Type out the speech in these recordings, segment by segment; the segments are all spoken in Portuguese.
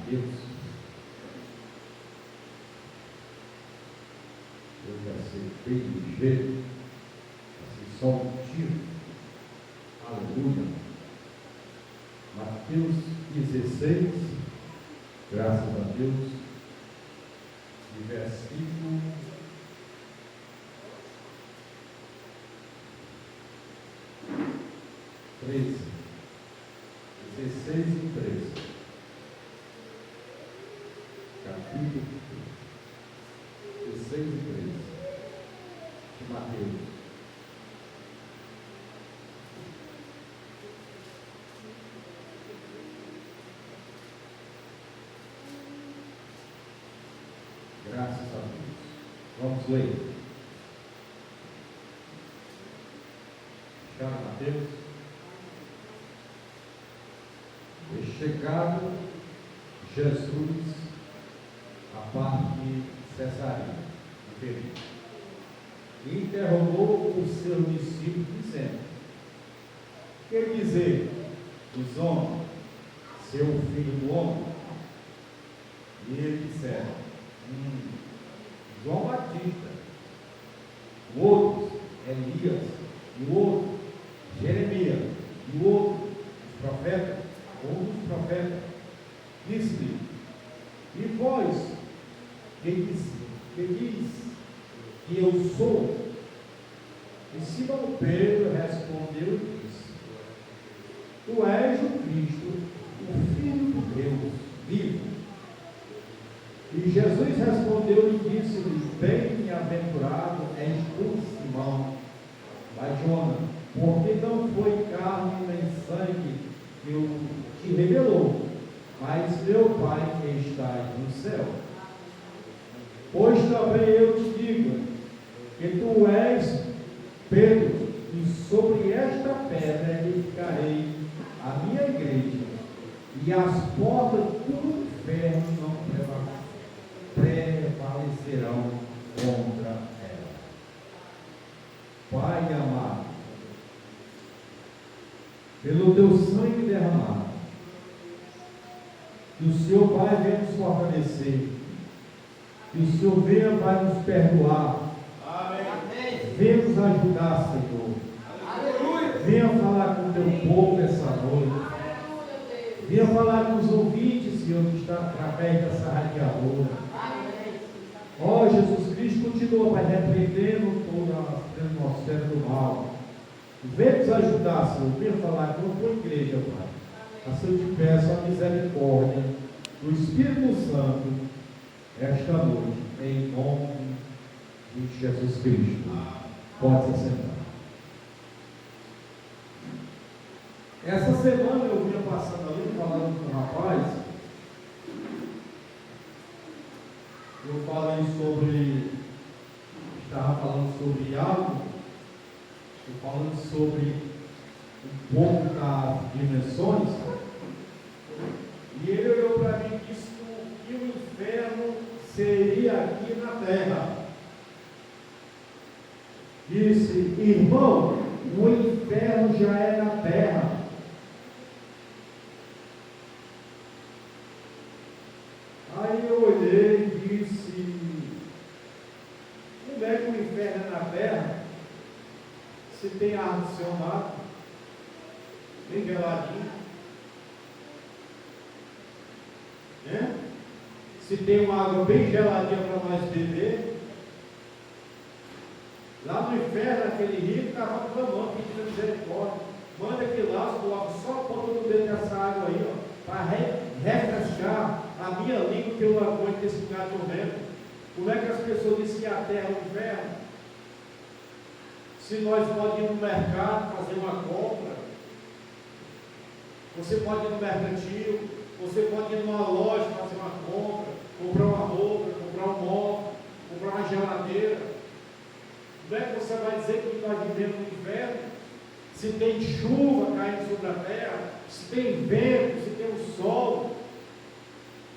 Mateus. Eu já sei bem ligeiro, assim, só um tiro. Aleluia. Mateus 16, graças a Deus, e versículo 13. 16 e 13. Capítulo 16 e 13 de Mateus. Graças a Deus. Vamos ler. Acharam Mateus? E chegado Jesus à parte de Cesareia, e interrogou os seus discípulos, dizendo: que dizer os homens, ser o filho do homem? E eles disseram: João Batista, o outro Elias, e o outro Jeremias, e o outro os profetas, ou dos profetas. Disse-lhe: e vós, que diz que eu sou? E Simão Pedro respondeu e disse: tu és o Cristo, o Filho de Deus vivo. E Jesus respondeu e disse-lhe: bem-aventurado és tu, Simão Bar-Jona, porque não foi carne nem sangue que eu te revelou, mas meu Pai que está no céu. Pois também eu te digo que tu és Pedro, e sobre esta pedra edificarei a minha igreja, e as portas do inferno não prevalecerão contra ela. Pai amado, pelo teu sangue derramado, que o Senhor, Pai, venha nos fortalecer, que o Senhor venha, Pai, nos perdoar. Amém. Venha nos ajudar, Senhor. Aleluia. Venha falar com o teu povo essa noite. Venha falar com os ouvintes, Senhor, que está através dessa radiadora. Ó Jesus Cristo, continua, Pai, repreendendo toda a atmosfera do mal. Venha nos ajudar, Senhor. Venha falar com a tua igreja, Pai. Assim eu te peço a misericórdia do Espírito Santo esta noite, em nome de Jesus Cristo. Pode se sentar. Essa semana eu vinha passando ali, falando com um rapaz. Eu falei estava falando sobre algo, falando sobre um pouco das dimensões, e ele olhou para mim e disse que o inferno seria aqui na terra. Disse: irmão, o inferno já é na terra. Aí eu olhei e disse: como é que o inferno é na terra? Se tem ar do seu lado, bem geladinho, né? Se tem uma água bem geladinha para nós beber. Lá no inferno, aquele rico estava clamando, pedindo misericórdia. Manda que lá, coloca só a ponta do dedo dessa água aí, ó, para refrescar a minha língua, que eu não aguento esse lugar de tormento. Como é que as pessoas dizem que a terra é o inferno? Se nós podemos ir no mercado fazer uma compra, você pode ir no mercantil, você pode ir numa loja fazer uma compra, comprar uma roupa, comprar um móvel, comprar uma geladeira. Como é que você vai dizer que nós vivemos no inferno? Se tem chuva caindo sobre a terra, se tem vento, se tem o sol,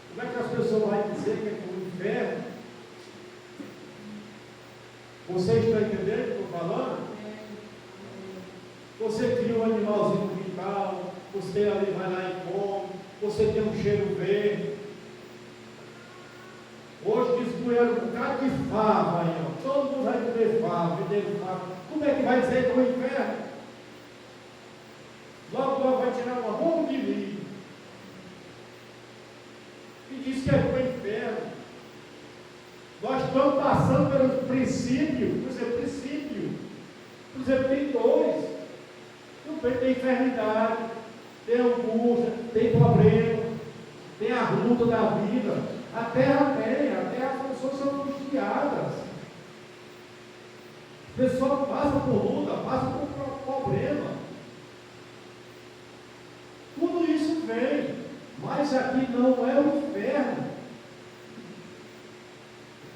como é que as pessoas vão dizer que é o inferno? Vocês estão entendendo o que eu estou falando? Você cria um animalzinho no quintal, você ali vai lá e come, você tem um cheiro verde, de fava aí, ó. Todo mundo vai comer fava, vender fava. Como é que vai dizer que é o inferno? Logo, logo vai tirar uma roupa de milho. E diz que é o inferno. Nós estamos passando pelo princípio, por exemplo, tem dores, no peito tem enfermidade, tem angústia, tem problema, tem a luta da vida, a terra as pessoas são angustiadas, as pessoas passam por luta, passam por problema, tudo isso vem, mas aqui não é o inferno.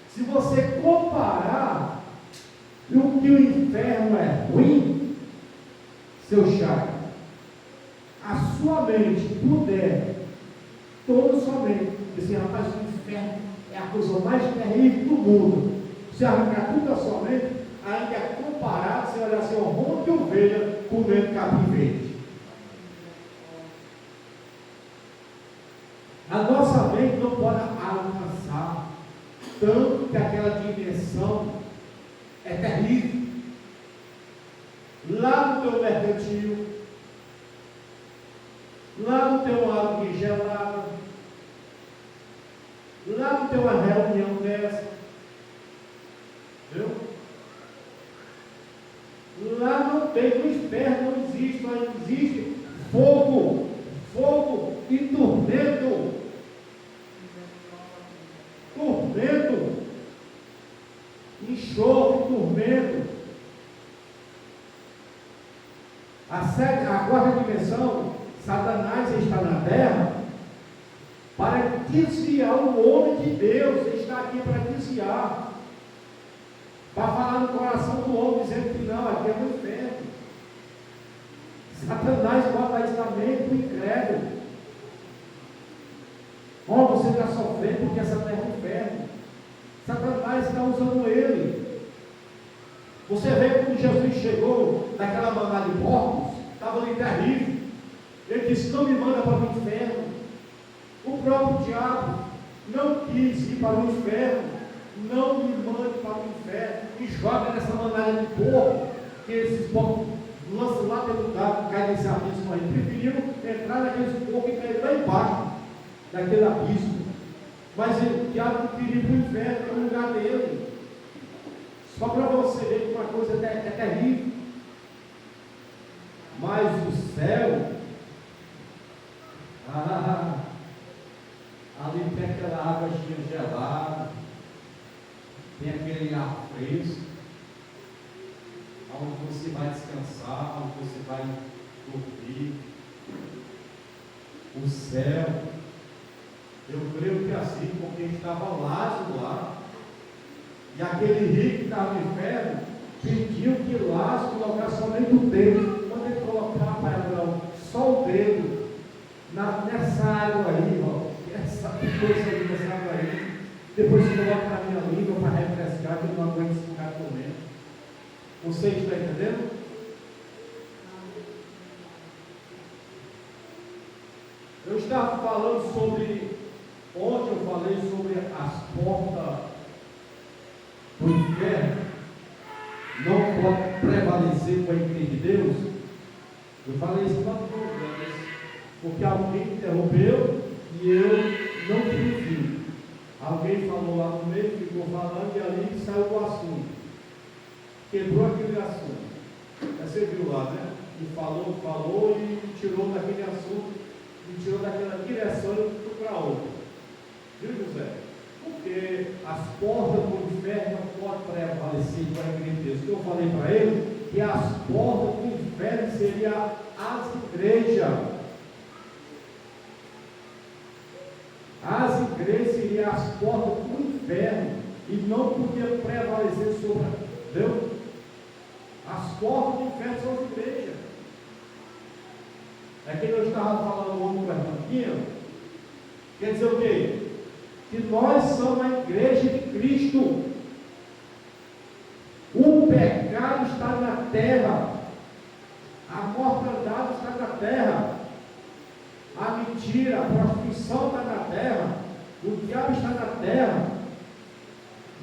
Se você comparar o que o inferno é ruim, seu Chaco, a sua mente puder, toda a sua mente, dizer, rapaz, o inferno é a coisa mais terrível do mundo. Você arrancar tudo da sua mente, ainda é comparar, você olhar assim, um monte de ovelha comendo capim verde. A nossa mente não pode alcançar tanto que aquela dimensão é terrível. Lá no teu mercantil, lá no teu água gelada, lá no teu reunião dessa, viu? Lá não tem, no inferno não existe, lá existe fogo e tormento. Enxofre, tormento. A quarta dimensão, Satanás está na terra para desviar o homem de Deus. Ele está aqui para desviar, para falar no coração do homem, dizendo que não, aqui é o inferno. Satanás bota isso na mente do incrédulo. Você está sofrendo porque essa terra é o inferno. Satanás está usando ele. Você vê quando Jesus chegou naquela manada de porcos, estava ali terrível. Ele disse, não me manda para o inferno. O próprio diabo não quis ir para o inferno. Não me mande para o inferno. E joga nessa manada de porco, que esses porcos lançam lá dentro do carro, cai nesse abismo aí. Preferiram entrar naqueles porcos e cair lá embaixo daquele abismo. Mas o diabo não queria ir para o inferno, é o lugar dele. Só para você ver que uma coisa é terrível. Mas o céu, ali tem aquela água gelada, tem aquele ar fresco, onde você vai descansar, onde você vai dormir. O céu, eu creio que assim, porque estava Lázaro lá, e aquele rico que estava no inferno pediu que Lázaro colocasse somente o dedo. Quando ele colocar, Pai Abraão, só o dedo nessa água aí, essa coisa aí, nessa água aí, depois você coloca na minha língua para refrescar, que eu não aguento ficar comendo. Você está entendendo? Eu estava falando sobre, ontem eu falei sobre as portas do inferno não pode prevalecer com a igreja de Deus. Eu falei isso para todos, porque alguém interrompeu e eu não tive. Alguém falou lá no meio, ficou falando e ali saiu o assunto, quebrou aquele assunto. Você viu lá, né? E falou e tirou daquele assunto, e tirou daquela direção e foi para outra. Viu, José? Porque as portas do inferno não podem prevalecer com a igreja de Deus. O que eu falei para ele, que as portas do inferno seriam as igrejas. As igrejas seriam as portas do inferno e não podia prevalecer sobre Deus. As portas do inferno são as igrejas. É que eu estava falando ontem com a irmãzinha. Quer dizer o quê? Que nós somos a igreja de Cristo. O pecado está na terra, a mortandade está na terra, a mentira, a prostituição está na terra, o diabo está na terra,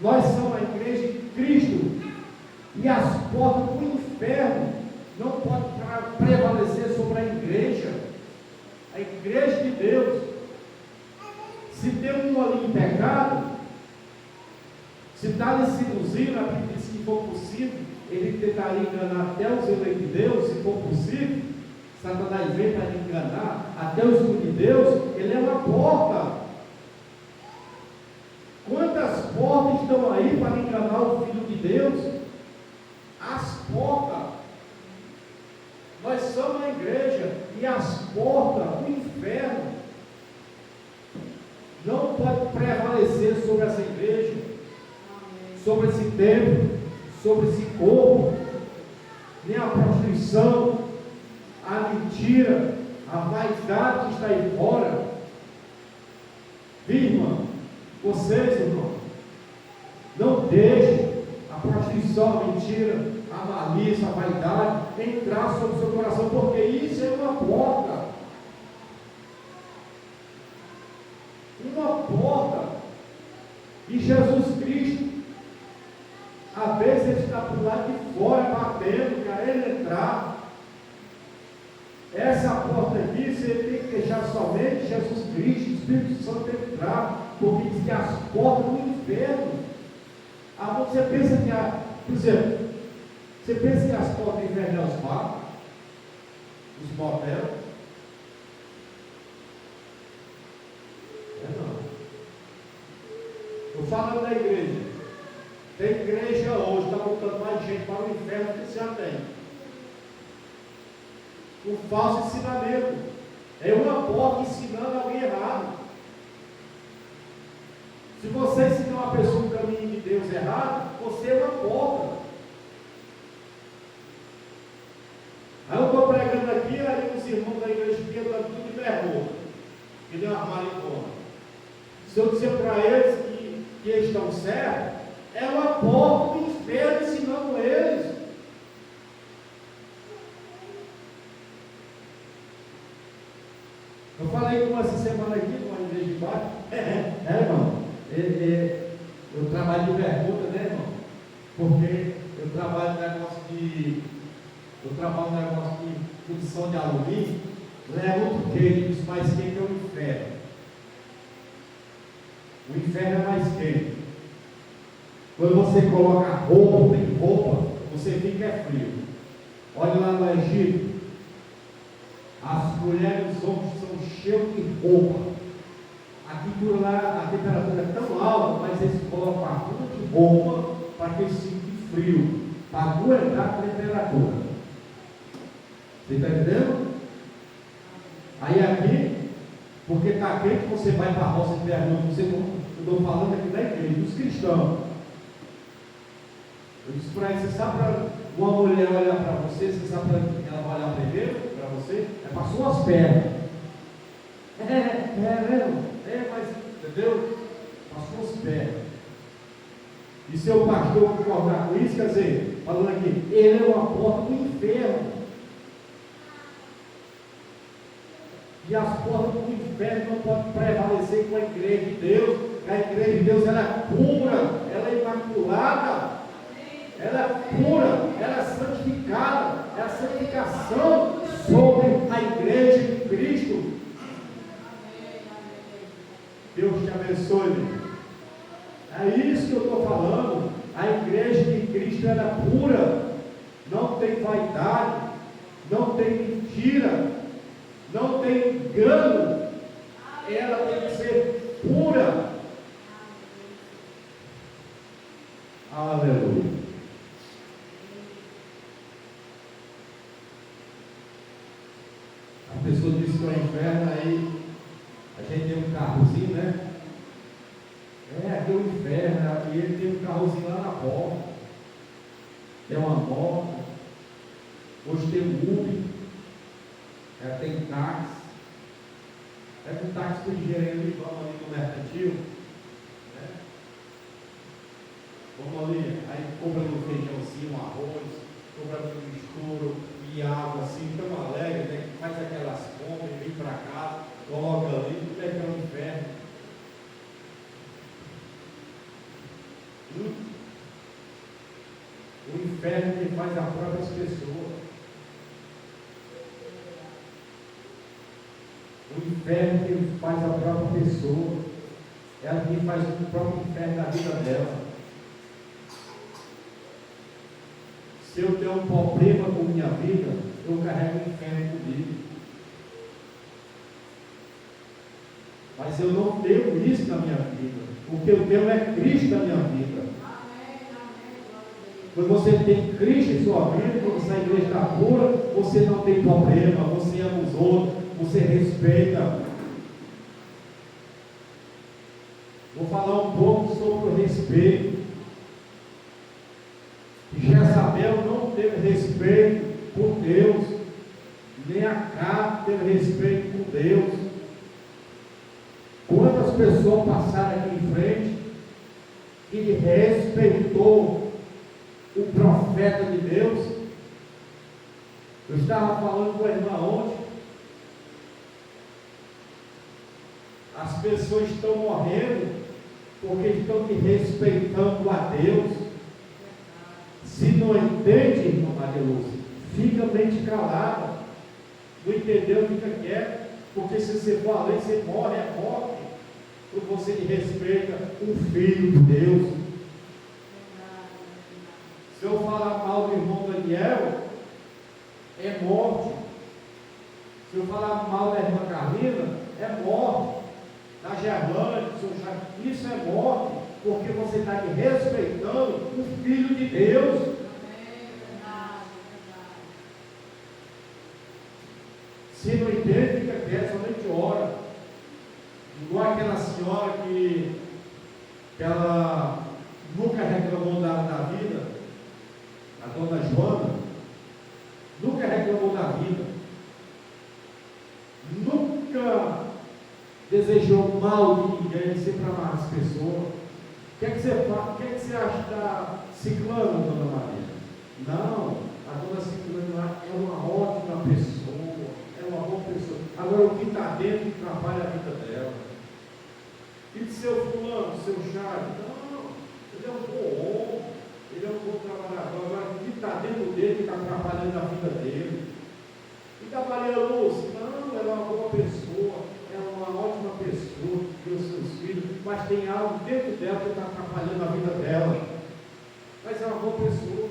Nós somos a igreja de Cristo. E as portas do inferno não podem prevalecer sobre a igreja de Deus. Se tem um ali em pecado, se está lhe seduzindo, a Bíblia diz que for possível, ele tentaria enganar até os eleitos de Deus, se for possível. Satanás vem para lhe enganar até os filhos de Deus. Ele é uma porta. Quantas portas estão aí para enganar o Filho de Deus? As portas. Nós somos a igreja, e as portas do inferno não podem prevalecer sobre essa igreja, sobre esse templo, sobre esse corpo, nem a prostituição, a mentira, a vaidade que está aí fora. Irmão, vocês, irmão, não deixem a prostituição, a mentira, a malícia, a vaidade entrar sobre o seu coração, porque isso é uma porta. Uma porta. E Jesus Cristo, às vezes ele está por lá de fora, batendo, querendo entrar. Essa porta aqui, você tem que deixar somente Jesus Cristo, o Espírito Santo entrar, porque diz que as portas do inferno. Você pensa que por exemplo, você pensa que as portas do inferno é os bares, os motéis? Não. Estou falando da igreja. Tem igreja hoje, está botando mais gente para o inferno do que já tem. O falso ensinamento é uma porta ensinando alguém errado. Se você ensinar uma pessoa um caminho de Deus errado, você é uma porta. Aí eu estou pregando aqui, aí os irmãos da igreja aqui estão tudo de bermuda, que deu uma maricona. Se eu disser para eles que eles estão certos, é uma porta do inferno ensinando eles. Eu falei com essa semana aqui, numa igreja de baixo, irmão, eu trabalho de bermuda, né, irmão? Porque eu trabalho no negócio de fundição de alumínio, não é muito quente, os mais quentes é o inferno. O inferno é mais quente. Quando você coloca roupa, tem roupa, você fica frio. Olha lá no Egito, as mulheres e os homens são cheios de roupa. Aqui por lá a temperatura é tão alta, mas eles colocam a roupa de roupa para que eles sintam frio, para aguentar a temperatura. Você está entendendo? Aí aqui, porque está quente, você vai para a roça de bermuda. Eu estou falando aqui da igreja, dos cristãos. Eu disse para ele, você sabe para uma mulher olhar para você, você sabe para ela vai olhar primeiro para você? É para suas pernas. Mas, entendeu? Para suas pernas. E se o pastor concordar com isso, quer dizer, falando aqui, ele é uma porta do inferno. E as portas do inferno não podem prevalecer com a igreja de Deus. A igreja de Deus, ela é pura, ela é imaculada, ela é pura, ela é santificada, é a santificação sobre a igreja de Cristo. Deus te abençoe. É isso que eu estou falando. A igreja de Cristo, ela é pura, não tem vaidade, não tem mentira, não tem engano, ela tem que ser pura. Aleluia. A pessoa diz que é o inferno, aí a gente tem um carrozinho, né? Aqui é o inferno, e ele tem um carrozinho lá na porta. Tem uma moto, hoje tem um Uber, tem táxi. Pega um táxi com engenheiro ali, vamos ali no mercantil, né? Vamos ali, aí compra um feijãozinho, um arroz, compra um misturo e água assim, tão alegre, né? Faz aquelas compras, vem para casa, coloca ali, tudo é que é o inferno. inferno que faz as próprias pessoas. O inferno que faz a própria pessoa. Ela que faz o próprio inferno na vida dela. Se eu tenho um problema com minha vida, eu carrego o inferno comigo. Mas eu não tenho isso na minha vida. O que eu tenho é Cristo na minha vida. Quando você tem Cristo em sua vida, quando a igreja está pura, você não tem problema, você ama os outros, você respeita. Vou falar um pouco sobre o respeito. Jezabel não teve respeito por Deus, nem Acabe teve respeito por Deus. Quantas pessoas passaram aqui em frente que respeitou o profeta de Deus? Eu estava falando com a irmã ontem. As pessoas estão morrendo porque estão respeitando a Deus. Se não entende, irmã Maria Lúcia, fica mente calada. Não entendeu, fica quieto. Porque se você for além, você morre, é morte. Porque você respeita o Filho de Deus. Se eu falar mal do irmão Daniel, é morte. Se eu falar mal da irmã Carlina, é morte. Da Gerlane, do seu Jair, isso é morte. Porque você está respeitando o Filho de Deus. Se não entende, fica quieto, somente ora. Igual aquela senhora que ela nunca reclamou da vida, a dona Joana, nunca reclamou da vida, nunca desejou mal de ninguém, sempre amar as pessoas. O que é que você faz? O que é que você acha da Ciclana, dona Maria? Não, a dona Ciclana é uma ótima pessoa, é uma boa pessoa. Agora o que está dentro atrapalha a vida dela. E de seu fulano, seu Charles? Não, ele é um bom homem, ele é um bom trabalhador. Agora o que está dentro dele que está atrapalhando a vida dele? E da Maria Lúcia? Não, ela é uma boa pessoa, é uma ótima pessoa, tem os seus filhos, mas tem algo dentro dela que está atrapalhando a vida dela. Mas é uma boa pessoa.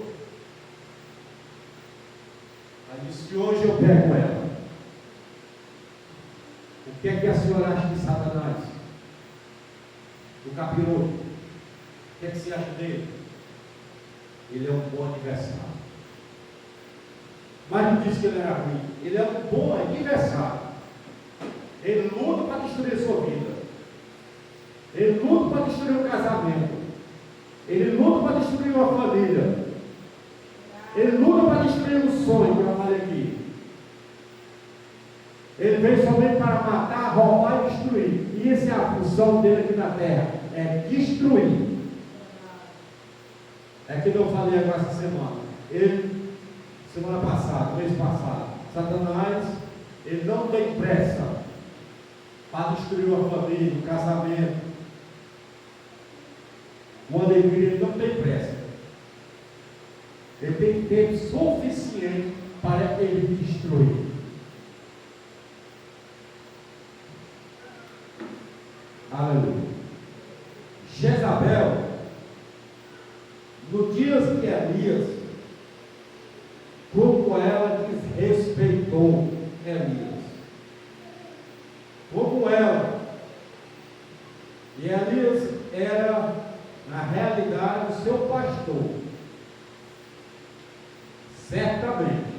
Aí disse: hoje eu pego ela. O que é que a senhora acha de Satanás? Do capiroto? O que é que você acha dele? Ele é um bom adversário. Mas não disse que ele era ruim. Ele é um bom adversário. Ele luta para destruir a sua vida. Ele luta para destruir o casamento. Ele luta para destruir uma família. Ele luta para destruir um sonho, que eu falei aqui. Ele veio somente para matar, roubar e destruir. E essa é a função dele aqui na terra. É destruir. É que eu falei agora essa semana. Ele, semana passada, mês passado, Satanás, ele não tem pressa para destruir uma família, um casamento, uma alegria. Ele não tem pressa. Ele tem tempo suficiente para ele destruir. Aleluia. Jezabel, no dia que Elias, como ela desrespeitou Elias, como ela, e Elias era, na realidade, o seu pastor. Certamente,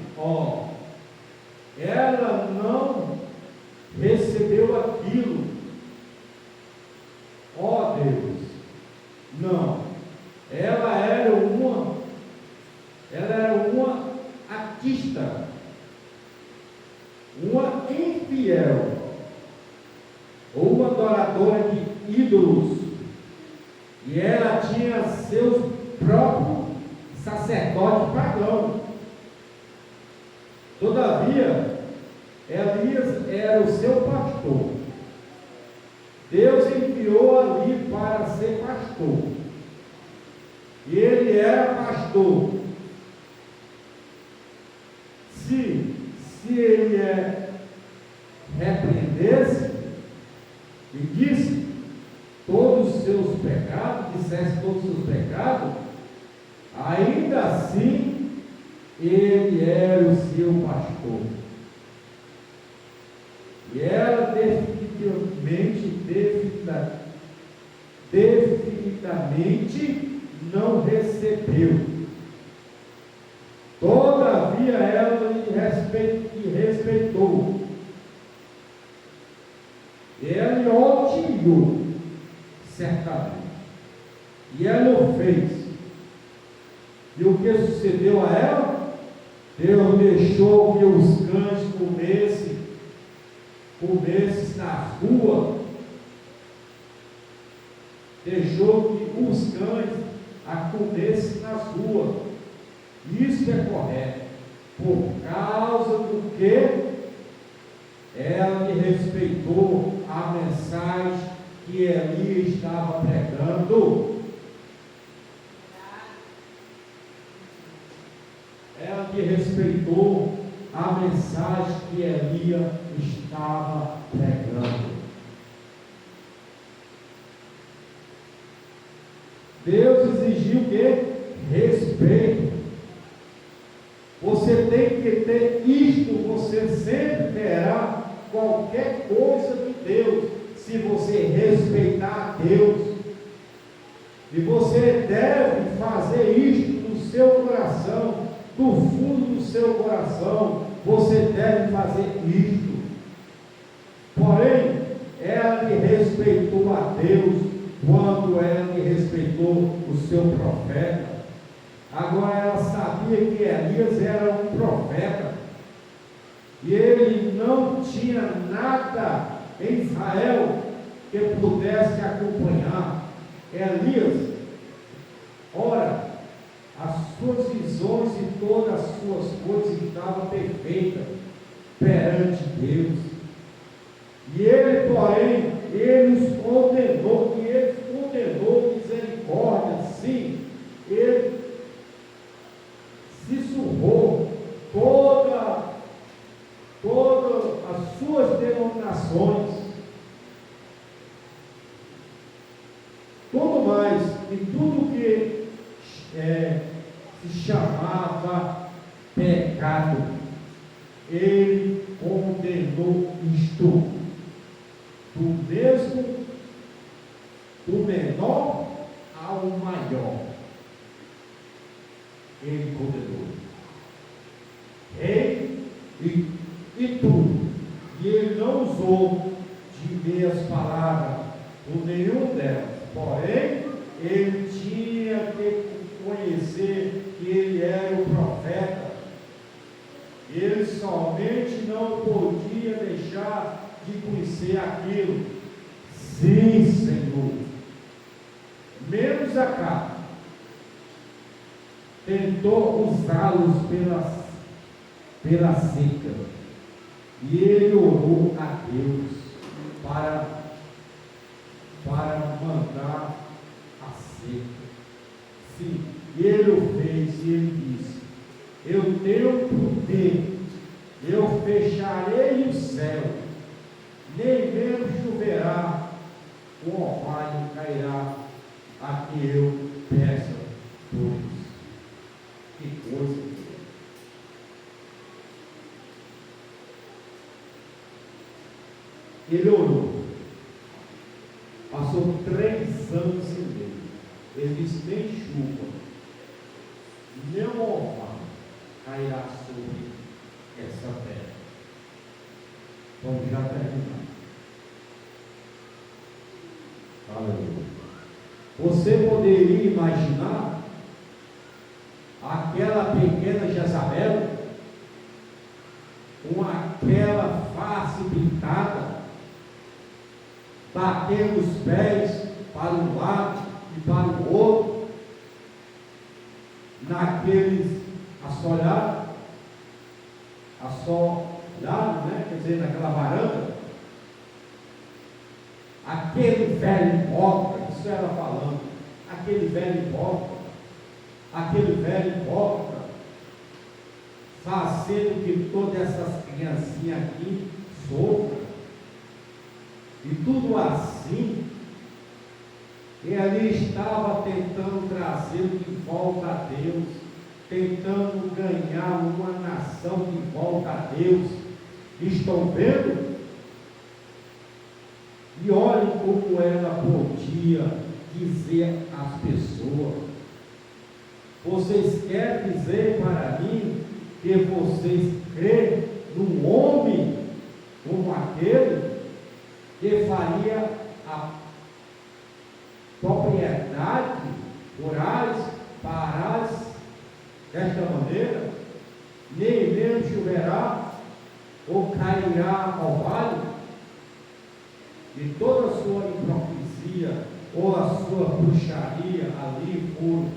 ela não recebeu aquilo. Deus, não. Ela era uma artista, uma infiel, ou uma adoradora de ídolos. E ela tinha seus próprios sacerdotes pagãos. Todavia, Elias era o seu pastor. Deus enviou ali para ser pastor. E ele era pastor. os seus pecados, dissesse todos os seus pecados, ainda assim, ele era o seu pastor. E ela definitivamente não recebeu. Todavia ela lhe respeitou. Ela lhe odiou, certamente. E ela o fez. E o que sucedeu a ela? Deus deixou que os cães comessem na rua. Deixou que os cães a comessem nas ruas. Isso é correto, por causa do que ela lhe respeitou a mensagem que Eli estava pregando. Ela lhe respeitou a mensagem que Eli estava pregando. Deus exigiu o quê? Respeito. Você tem que ter isto, você sempre terá qualquer coisa de Deus, se você respeitar a Deus. E você deve fazer isto no seu coração, do fundo do seu coração, você deve fazer isto. Porém, ela lhe respeitou a Deus, quando ela lhe respeitou o seu profeta. Agora ela sabia que Elias era um profeta, e ele não tinha nada em Israel que pudesse acompanhar Elias. Ora, as suas visões e todas as suas coisas estavam perfeitas perante Deus. E ele, porém, ele condenou misericórdia, sim. Ele sussurrou todas as suas denominações, tudo mais, e tudo que se chamava pecado, ele condenou isto, do menor ao maior. Ele condenou rei e tudo, e ele não usou de meias palavras por nenhum delas, porém ele tinha que conhecer que ele era o profeta. Ele somente não podia deixar de conhecer aquilo. Sim, Senhor, menos a carne tentou usá-los pela seca, e ele orou a Deus para mandar a seca. Sim, ele o fez, e ele disse: eu tenho poder, eu fecharei o céu, nem mesmo choverá, o orvalho cairá, a que eu peça por isso. Que coisa! Ele orou, passou 3 anos e meio, ele disse: nem chuva, nem orvalho cairá sobre essa terra. Vamos já terminar. Aleluia. Você poderia imaginar aquela pequena Jezabel com aquela face pintada, batendo os pés para um lado e para o outro, naqueles assolado, né? Quer dizer, naquela varanda, aquele velho hipócrita, isso ela falando, aquele velho hipócrita, fazendo que todas essas criancinhas aqui sofram, e tudo assim, Ele estava tentando trazê-lo de volta a Deus, tentando ganhar uma nação de volta a Deus. Estão vendo? E olhem como ela podia dizer às pessoas: vocês querem dizer para mim que vocês creem num homem como aquele que faria a propriedade rurais parais desta maneira? Nem mesmo choverá ou cairá ao vale? E toda a sua hipocrisia ou a sua bruxaria ali foram,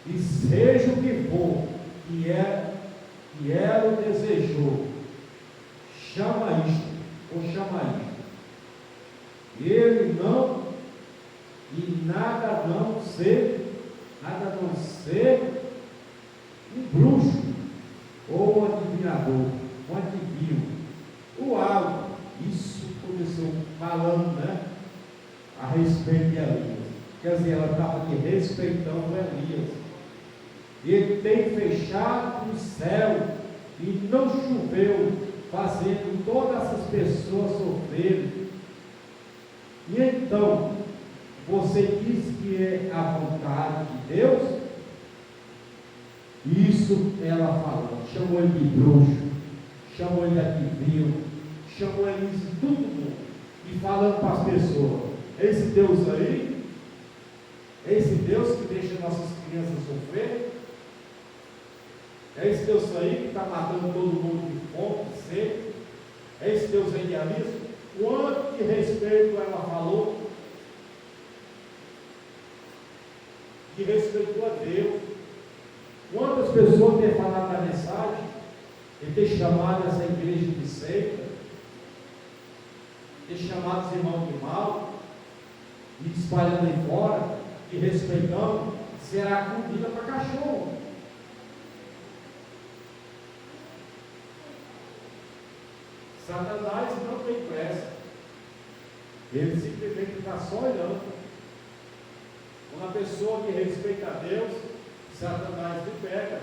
e seja o que for que ela desejou, chama isto, ou chama isto, ele não, e nada não ser um bruxo, ou um adivinhador, um adivinho, o algo. Isso começou falando, né, a respeito de Elias. Quer dizer, ela estava aqui respeitando Elias. Ele tem fechado o céu e não choveu, fazendo todas essas pessoas sofrerem. E então, você diz que é a vontade de Deus? Isso ela falou, chamou ele de bruxo, chamou ele de adivinho, chamou ele de todo mundo, e falando para as pessoas: esse Deus aí, esse Deus que deixa nossas crianças sofrer, é esse Deus aí que está matando todo mundo de fome, de sede, é esse Deus aí de aliso. Quanto de respeito ela falou, que respeitou a Deus. Quantas pessoas têm falado da mensagem e têm chamado essa igreja de seita, têm chamado os irmãos de mal, e espalhando aí fora, e respeitando, será comida para cachorro. Satanás não tem pressa, ele simplesmente está só olhando. Uma pessoa que respeita a Deus, Satanás lhe pega.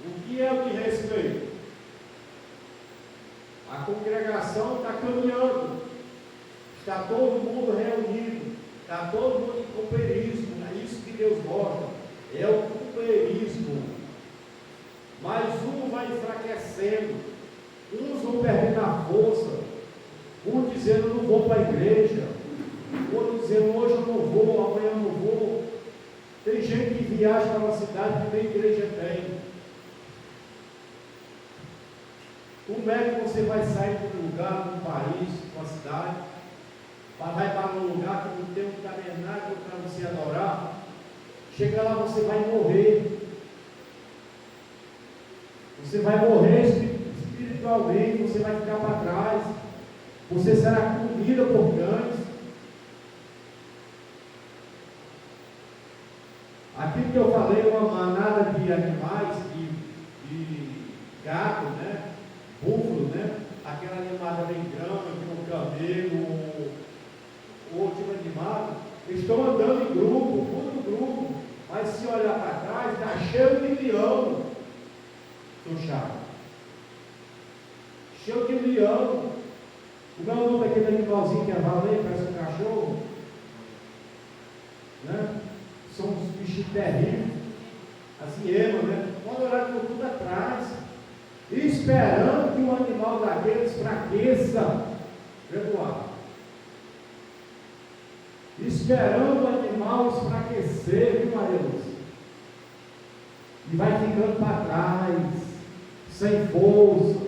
O que é o de respeito? A congregação está caminhando, está todo mundo reunido, está todo mundo em companheirismo. É isso que Deus gosta, é o companheirismo. Mas um vai enfraquecendo, uns vão perdendo a força, um dizendo: não vou para a igreja, outro dizendo: hoje eu não vou, amanhã eu não vou. Tem gente que viaja para uma cidade que nem igreja tem. Como é que você vai sair de um lugar, de um país, de uma cidade, vai para um lugar que não tem um tabernáculo para você adorar? Chega lá, você vai morrer. Você vai morrer espiritualmente, você vai ficar para trás, você será comida por cães. Aquilo que eu falei, uma manada de animais, de gato, né? Búfalo, né? Aquela animada bem grande, um camelo, outro animado, eles estão andando em grupo, todo grupo, mas se olhar para trás, está cheio de leão no chá. Cheio de leão. Como é o nome daquele animalzinho que é valente, parece um cachorro? Né? São uns bichos terríveis. As hienas, né? Pode olhar por tudo atrás, esperando que um animal daqueles fraqueça pelo ar. Esperando o animal enfraquecer, viu, Maria Lúcia? E vai ficando para trás, sem força.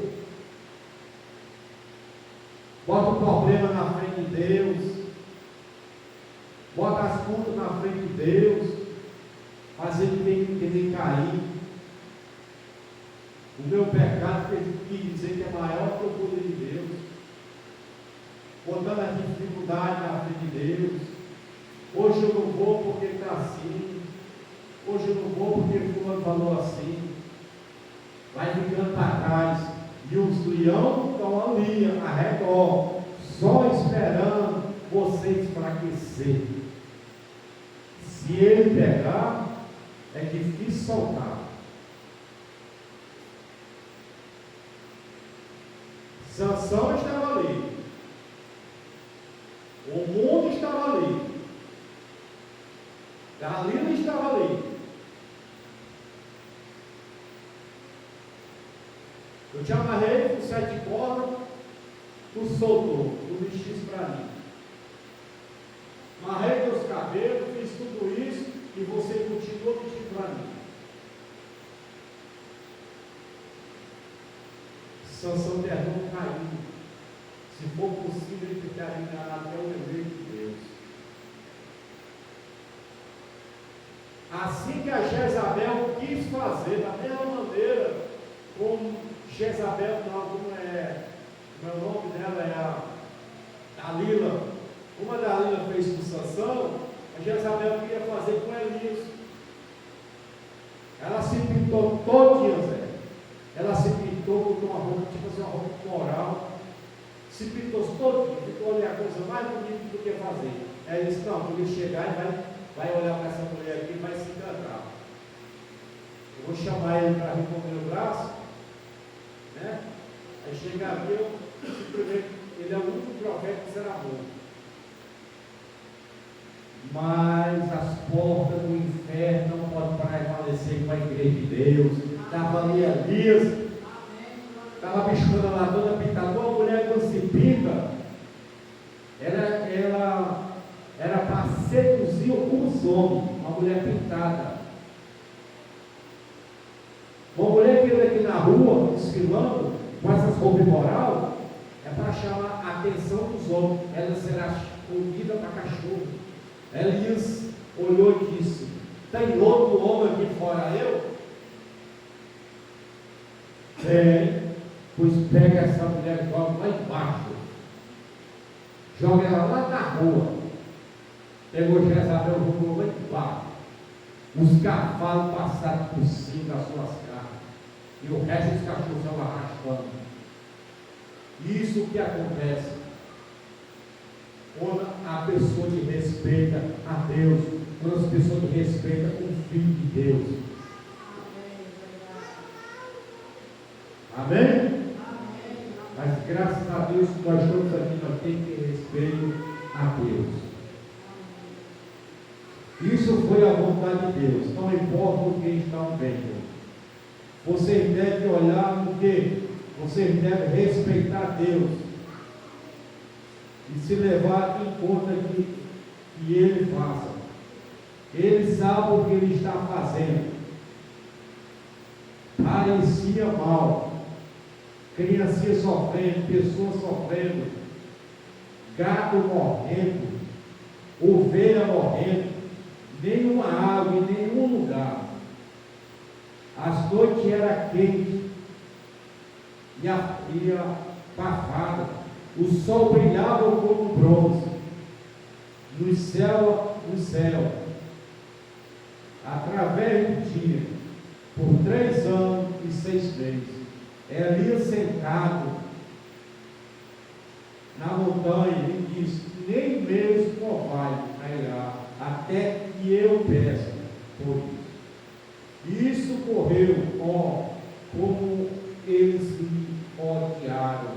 Bota o problema na frente de Deus, bota as contas na frente de Deus, mas ele tem que querer cair. O meu pecado tem que dizer que é maior que o poder de Deus, botando a dificuldade na frente de Deus. Hoje eu não vou porque ele está assim, hoje eu não vou porque fulano falou assim. Vai ficando para trás, e os leões estão ali, ao redor, só esperando você enfraquecer. Se ele pegar, é difícil soltar. Sansão estava ali. O mundo estava ali. Dalila estava ali. Eu te amarrei com 7 cordas, tu soltou, tu vestiste para mim. Amarrei teus cabelos, fiz tudo isso e você continuou vestindo para mim. Sansão terminou caindo. Se for possível, ele terminar até o desejo de Deus. Assim que a Jezabel quis fazer, da mesma maneira como Jezabel, como o nome dela é a Dalila, como a Dalila fez com Sansão, a Jezabel queria fazer com Elias. Ela se pintou todinha, Zé. Ela se pintou com uma roupa, tipo assim, uma roupa moral. Se pintou todinha, ficou ali a coisa mais bonita do que fazer. Ela disse, não, quando ele chegar, ele vai olhar para essa mulher aqui e vai se encantar. Eu vou chamar ele para vir com o meu braço, né? Aí chega aqui, ele é o único profeta que será bom. Mas as portas do inferno não podem prevalecer com a igreja de Deus. Estava ali Elias, estava a bichona lá toda pintada. Uma mulher quando se pinta, ela era para seduzir os homens. Uma mulher pintada. Uma mulher que anda aqui na rua, desfilando, com essas roupas moral, é para chamar a atenção dos homens. Ela será comida para cachorro. Elias olhou e disse: tem outro homem aqui fora eu? Tem, pois pega essa mulher e joga lá embaixo, joga ela lá na rua. Pegou Jezabel, jogou lá embaixo. Os cavalos passaram por cima das suas carnes, e o resto dos cachorros estão arrastando. Isso que acontece quando a pessoa que respeita a Deus, quando as pessoas que respeitam o Filho de Deus. Amém? Amém? Mas graças a Deus que nós estamos aqui, nós temos que ter respeito a Deus. Isso foi a vontade de Deus, não importa o que estão vendo. Vocês devem olhar no que? Vocês devem respeitar Deus e se levar em conta que Ele faça. Ele sabe o que Ele está fazendo. Parecia mal, criancinha sofrendo, pessoas sofrendo, gato morrendo, ovelha morrendo, nenhuma água em nenhum lugar. As noites eram quentes e abafada. O sol brilhava como bronze no céu, através do dia, por 3 anos e 6 meses. Elias sentado na montanha e disse: nem mesmo orvalho cairá, até que eu peça por isso. E isso correu, como eles me odiaram,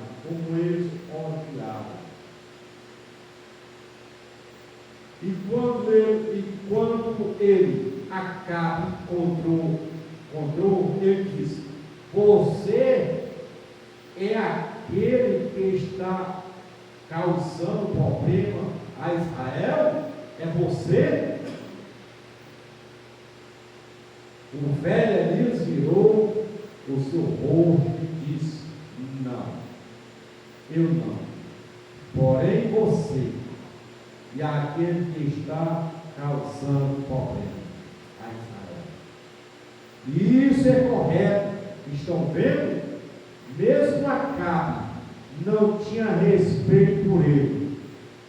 E quando ele Acabe encontrou, ele disse: você é aquele que está causando problema a Israel? É você? O velho Elias virou o seu rosto e disse: não, eu não. Porém você e aquele que está causando problema a Israel. E isso é correto. Estão vendo? Mesmo Acabe não tinha respeito por ele.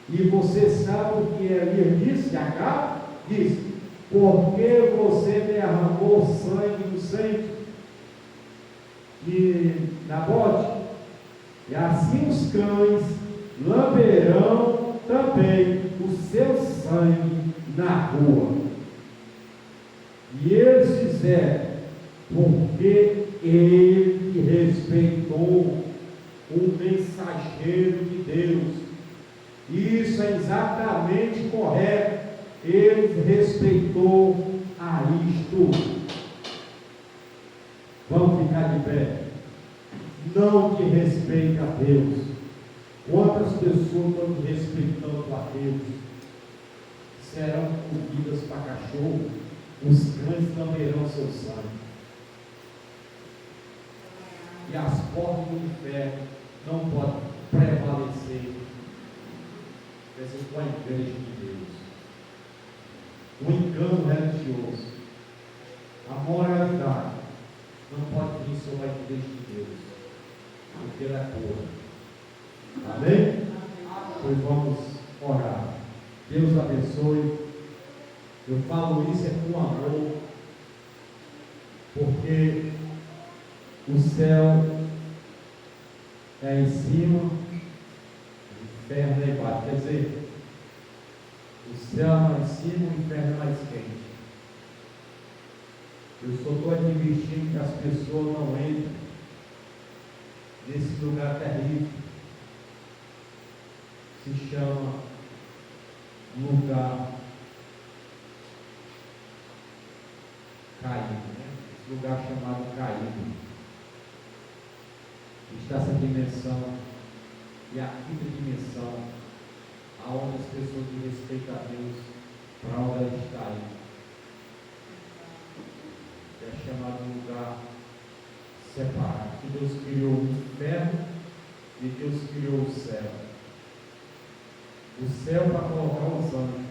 E você sabe o que Elias disse? Acabe disse: porque você derramou sangue inocente de Nabote? E assim os cães lamberão também o seu sangue na rua. E eles fizeram, porque ele respeitou o mensageiro de Deus. Isso é exatamente correto. Ele respeitou a isto. Vamos ficar de pé. Não que respeite a Deus. Quantas pessoas estão desrespeitando a Deus? Serão comidas para cachorro. Os cães lamberão seu sangue. E as portas do inferno não podem prevalecer com a igreja de Deus. O engano religioso, a moralidade, não pode vir sobre a igreja de Deus, porque ela é pura. Amém? Pois vamos orar. Deus abençoe. Eu falo isso com amor, porque o céu é em cima, o inferno é embaixo. Quer dizer, o céu é mais em cima, o inferno é mais quente. Eu só estou advertindo que as pessoas não entrem nesse lugar terrível. Se chama lugar caído, né? Esse lugar chamado caído. Está essa dimensão, e a quinta dimensão, aonde as pessoas desrespeitam a Deus, para onde ela está indo. É chamado lugar separado. Que Deus criou o inferno e Deus criou o céu. O céu para colocar os anjos.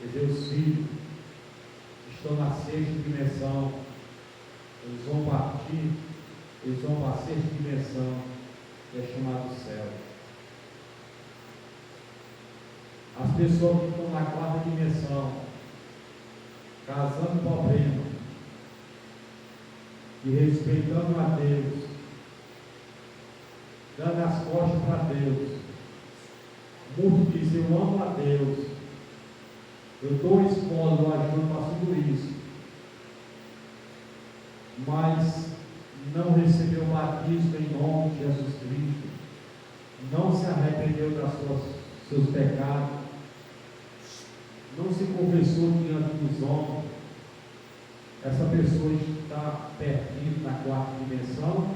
E Deus filhos estão na sexta dimensão. Eles vão partir. Eles vão para a sexta dimensão, que é chamado céu. As pessoas que estão na quarta dimensão, casando problema, e respeitando a Deus, dando as costas para Deus. Muitos dizem: eu amo a Deus, eu dou escola, eu ajudo para tudo isso, mas não recebeu o batismo em nome de Jesus Cristo, não se arrependeu dos seus pecados, não se confessou diante dos homens. Essa pessoa está perdida na quarta dimensão.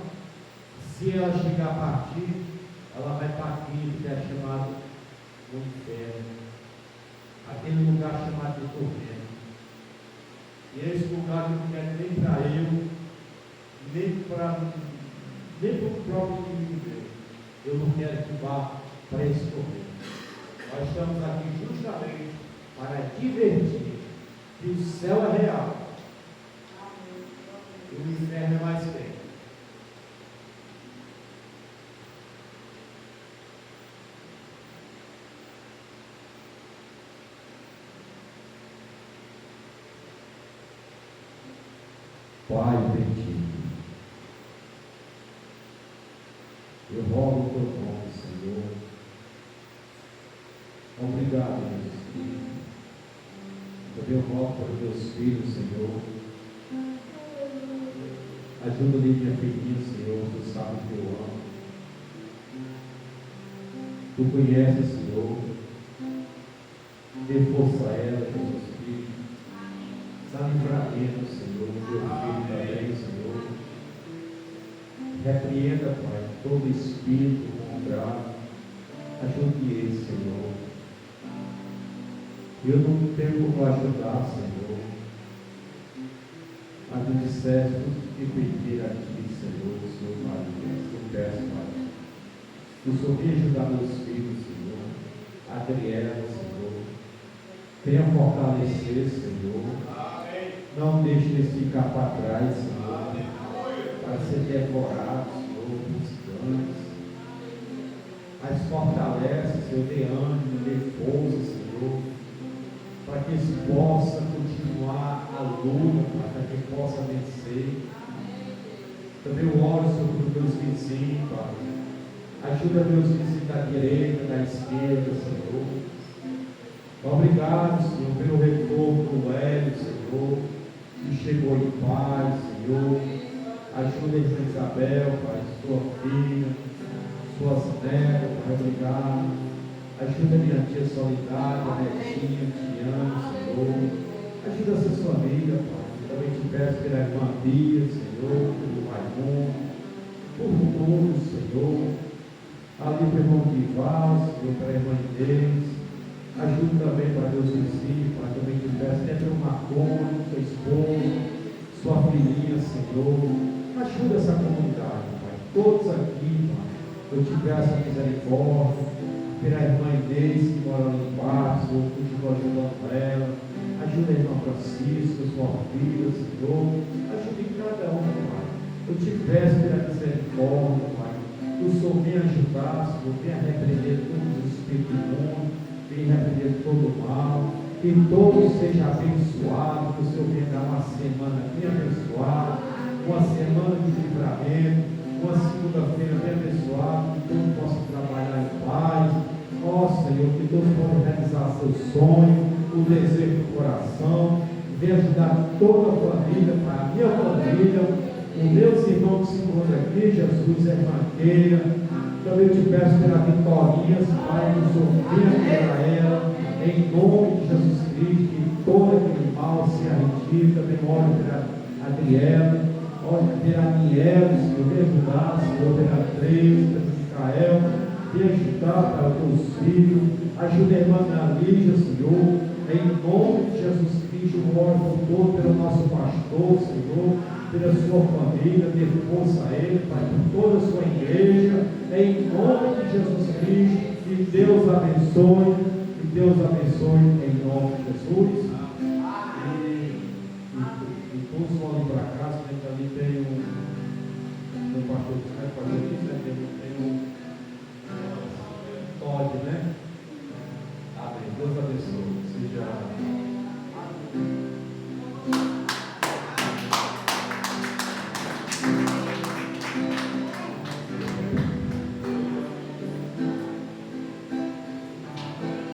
Se ela chegar a partir, ela vai para a quinta, que é chamado o inferno, aquele lugar chamado de tormento. E é esse lugar que eu não quero nem para eu, nem para o próprio inimigo meu. Eu não quero que vá para esse tormento. Nós estamos aqui justamente para divertir que o céu é real e o inferno é mais perto. Pai bendito, eu rogo o teu nome, Senhor. Obrigado, Jesus Cristo. Eu rogo para os teus filhos, Senhor. Ajuda-lhe, minha filhinha, Senhor. Tu sabe que eu amo. Tu conheces, Senhor. Dê força a ela, Jesus Cristo. Dá livramento, Senhor. Meu filho também, Senhor. Repreenda, Pai, todo espírito contrário. Ajude ele, Senhor. Eu não tenho como ajudar, Senhor. Mas tu disseste tudo que pedir a ti, Senhor, o Senhor Pai. Eu peço, Pai. Tu só vem ajudar meus filhos, Senhor. Adriana, Senhor. Venha fortalecer, Senhor. Não deixe eles ficar para trás, Senhor. Para ser devorados, Senhor, pelos cães. Mas fortalece, Senhor, dê ânimo, dê força, Senhor, para que eles possam continuar a luta, para que possa vencer. Também eu oro sobre os meus vizinhos, Pai. Ajuda meus vizinhos da direita, da esquerda, Senhor. Obrigado, Senhor, pelo retorno do Hélio, Senhor, que chegou em paz, Senhor. Ajuda a irmã Isabel, Pai, sua filha, suas netas, Pai, obrigado. Ajuda minha tia Solidária, a netinha, te amo, Senhor. Ajuda essa família, Pai. Também te peço pela irmã Bia, Senhor, pelo Raimundo, por todos, Senhor. Ali pelo irmão Dival, Senhor, pela irmã Inês. Ajuda também para Deus vizinhos, Pai. Também te peço, até pelo Marconi, sua esposa, sua filhinha, Senhor. Ajuda essa comunidade, Pai. Todos aqui, Pai. Eu te peço a misericórdia. Pela irmã Inês, que mora ali embaixo, Senhor, que continua ajudando ela. Ajuda a irmã Francisca, sua filha, Senhor. Ajude cada um, Pai. Eu te peço pela misericórdia, Pai. Que o Senhor venha ajudar, Senhor. Venha repreender todos os espíritos do mundo. Venha repreender todo o mal. Que todos sejam abençoados. Que o Senhor venha dar uma semana bem abençoada. Uma semana de livramento. Uma segunda-feira bem abençoada. Que todos possam trabalhar em paz. Ó Senhor, que todos possam realizar seu sonho, o desejo do coração, venha ajudar toda a família, Pai, a minha família, os meus irmãos que se encontram aqui, Jesus, a irmã Keira. Também te peço pela Vitorinha, Pai, que o Senhor venha para ela, em nome de Jesus Cristo, que todo aquele mal se retire. Também oro pela Adriana, oro pela Aniela, Senhor, venha ajudar, Senhor, pela Teresa, pelo Micael. Venha ajudar para os teus filhos. Ajuda a irmã Lígia, Senhor. Em nome de Jesus Cristo, eu oro por todo, pelo nosso pastor, Senhor, pela sua família, dê força a ele, Pai, por toda a sua igreja. Em nome de Jesus Cristo, que Deus abençoe. Que Deus abençoe em nome de Jesus. E todos podem ir para casa, né? Ali tem um pastor que vai fazer isso, né? Tem um